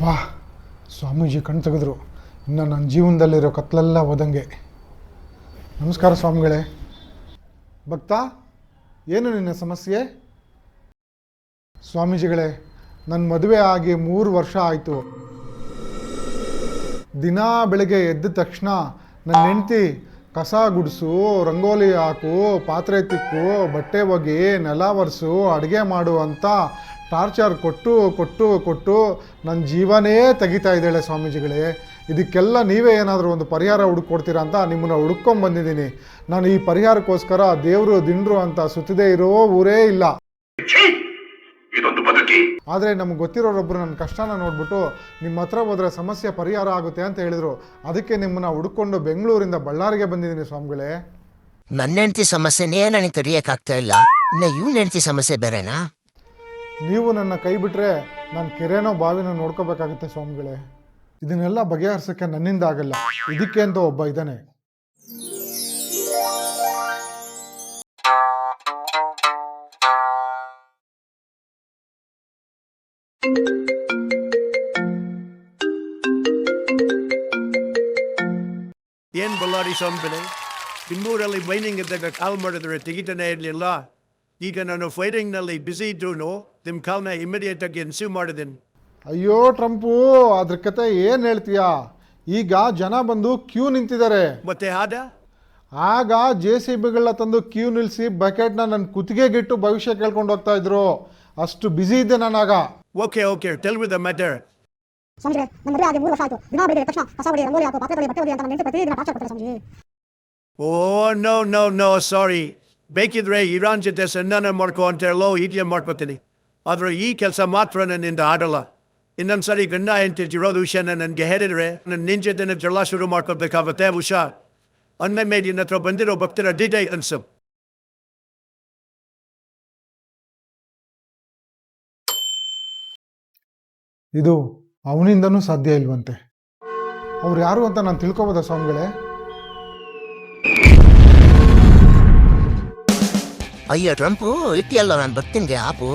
ಅಬ್ಬಾ, ಸ್ವಾಮೀಜಿ ಕಣ್ ತೆಗೆದ್ರು. ಇನ್ನು ನನ್ನ ಜೀವನದಲ್ಲಿರೋ ಕತ್ಲೆಲ್ಲ ಹೋದಂಗೆ. ನಮಸ್ಕಾರ ಸ್ವಾಮಿಗಳೇ. ಭಕ್ತ, ಏನು ನಿನ್ನ ಸಮಸ್ಯೆ? ಸ್ವಾಮೀಜಿಗಳೇ, ನನ್ನ ಮದುವೆ ಆಗಿ 3 ವರ್ಷ ಆಯಿತು. ದಿನ ಬೆಳಗ್ಗೆ ಎದ್ದ ತಕ್ಷಣ ನನ್ನ ಹೆಂಡತಿ ಕಸ ಗುಡಿಸು, ರಂಗೋಲಿ ಹಾಕು, ಪಾತ್ರೆ ತಿಕ್ಕು, ಬಟ್ಟೆ ಒಗಿ, ನೆಲ ಒರೆಸು, ಅಡುಗೆ ಮಾಡು ಅಂತ ಟಾರ್ಚರ್ ಕೊಟ್ಟು ಕೊಟ್ಟು ಕೊಟ್ಟು ನನ್ನ ಜೀವನೇ ತೆಗಿತಾ ಇದ್ದಾಳೆ ಸ್ವಾಮೀಜಿಗಳೇ. ಇದಕ್ಕೆಲ್ಲ ನೀವೇ ಏನಾದರೂ ಒಂದು ಪರಿಹಾರ ಹುಡುಕೊಡ್ತೀರಾ ಅಂತ ನಿಮ್ಮನ್ನು ಹುಡುಕೊಂಬಂದಿದ್ದೀನಿ. ನಾನು ಈ ಪರಿಹಾರಕ್ಕೋಸ್ಕರ ದೇವರು ದಿಂಡ್ರು ಅಂತ ಸುತ್ತದೇ ಇರೋ ಊರೇ ಇಲ್ಲ. ಆದರೆ ನಮ್ಗೆ ಗೊತ್ತಿರೋರೊಬ್ಬರು ನನ್ನ ಕಷ್ಟನ ನೋಡ್ಬಿಟ್ಟು ನಿಮ್ಮ ಹತ್ರ ಹೋದರೆ ಸಮಸ್ಯೆ ಪರಿಹಾರ ಆಗುತ್ತೆ ಅಂತ ಹೇಳಿದರು. ಅದಕ್ಕೆ ನಿಮ್ಮನ್ನು ಹುಡುಕೊಂಡು ಬೆಂಗಳೂರಿಂದ ಬಳ್ಳಾರಿಗೆ ಬಂದಿದ್ದೀನಿ ಸ್ವಾಮಿಗಳೇ. ನನ್ನ ಹೆಂಡತಿ ಸಮಸ್ಯೆನೇ ನನಗೆ ಕರಿಯೋಕ್ಕಾಗ್ತಾ ಇಲ್ಲ, ಇನ್ನು ಇವ್ನ ಹೆಂಡತಿ ಸಮಸ್ಯೆ ಬೇರೆನಾ? ನೀವು ನನ್ನ ಕೈ ಬಿಟ್ಟರೆ ನಾನು ಕೆರೆನೋ ಬಾವಿನೋ ನೋಡ್ಕೋಬೇಕಾಗುತ್ತೆ ಸ್ವಾಮಿಗಳೇ. ಇದನ್ನೆಲ್ಲ ಬಗೆಹರಿಸೋಕ್ಕೆ ನನ್ನಿಂದ ಆಗಲ್ಲ, ಇದಕ್ಕೆ ಅಂತ ಒಬ್ಬ ಇದ್ದಾನೆ. ಏನ್ ಬಳ್ಳಾರಿ ಸ್ವಾಮಿಗಳೇ, ನಿಮ್ಮೂರಲ್ಲಿ ಮೈನಿಂಗ್ ಇದ್ದಾಗ ಕಾಲ್ ಮಾಡಿದ್ರೆ ತೆಗಿತಾನೆ ಇರಲಿಲ್ಲ. ಈಗ ನಾನು ಫೈರಿಂಗ್ನಲ್ಲಿ ಬ್ಯುಸಿ ಇದ್ರು ನಿಮ್ಮ ಕಾಲ್ನ ಇಮಿಡಿಯೇಟ್ ಆಗಿ ಇನ್ಸ್ಯೂ ಮಾಡಿದ್ದೀನಿ. ಅಯ್ಯೋ ಟ್ರಂಪು, ಅದ್ರ ಕತೆ ಏನು ಹೇಳ್ತೀಯಾ? ಈಗ ಜನ ಬಂದು ಕ್ಯೂ ನಿಂತಿದ್ದಾರೆ. ಮತ್ತೆ ಆಗ JCBಗಳನ್ನ ತಂದು ಕ್ಯೂ ನಿಲ್ಲಿಸಿ ಬಕೆಟ್ನ ನನ್ನ ಕುತ್ತಿಗೆಗಿಟ್ಟು ಭವಿಷ್ಯ ಕೇಳ್ಕೊಂಡು ಹೋಗ್ತಾ ಇದ್ರು. ಅಷ್ಟು ಬ್ಯುಸಿ ಇದ್ದೆ ನಾನಾಗ. Okay tell with the matter. Swamiji, ನಮ್ಮ ಮದುವೆ ಆಗಿ 3 ವರ್ಷ ಆಯ್ತು. ದಿನ ಬೆಳಿಗ್ಗೆ ತಕ್ಷಣ ಕಸ ಹೊಡಿ, ರಂಗೋಲಿ ಹಾಕು, ಪಾತ್ರೆ ತೊಳಿ, ಬಟ್ಟೆ ಹೊಡಿ ಅಂತ ನನ್ನ ಹೆಂಡತಿ ಪ್ರತಿದಿನ ಟಾರ್ಚರ್ ಕೊಡ್ತಾರೆ ಸ್ವಾಮೀಜಿ. No sorry. ಬೇಕಿದ್ರೆ ಇರಾನ್ ಜೊತೆ ಸಣ್ಣನ ಮಾಡ್ಕೊ ಅಂತ ಹೇಳೋ ಈಟಿಎಂ ಮಾಡ್ಕೊತೀನಿ. ಆದ್ರೆ ಈ ಕೆಲಸ ಮಾತ್ರ ನನ್ನಿಂದ ಆಡಲ್ಲ. ಇನ್ನೊಂದ್ಸರಿ ಗಂಡ ಹೆಂಡತಿರೋದು ವಿಷಯನ ನನಗೆ ಹೇಳಿದ್ರೆ ನನ್ನ ನಿನ್ನ ಜೊತೆ ಜಗಳ ಶುರು ಮಾಡ್ಕೊಬೇಕಾಗುತ್ತೆ. ಹುಷಾರ್. ಅನ್ನ ಮೇಲೆ ನಿನ್ನ ಹತ್ರ ಬಂದಿರೋ ಭಕ್ತರ ಡಿಟೈ ಅನ್ಸು. ಇದು ಅವನಿಂದನೂ ಸಾಧ್ಯ ಇಲ್ವಂತೆ. ಅವ್ರು ಯಾರು ಅಂತ ನಾನು ತಿಳ್ಕೊಬೋದಾ ಸ್ವಾಮಿಗಳೇ? ಅಯ್ಯೋ ಟ್ರಂಪು, ಇಟ್ಟಿಯಲ್ಲ ನಾನು ಬರ್ತೀನಿ ಆಪು.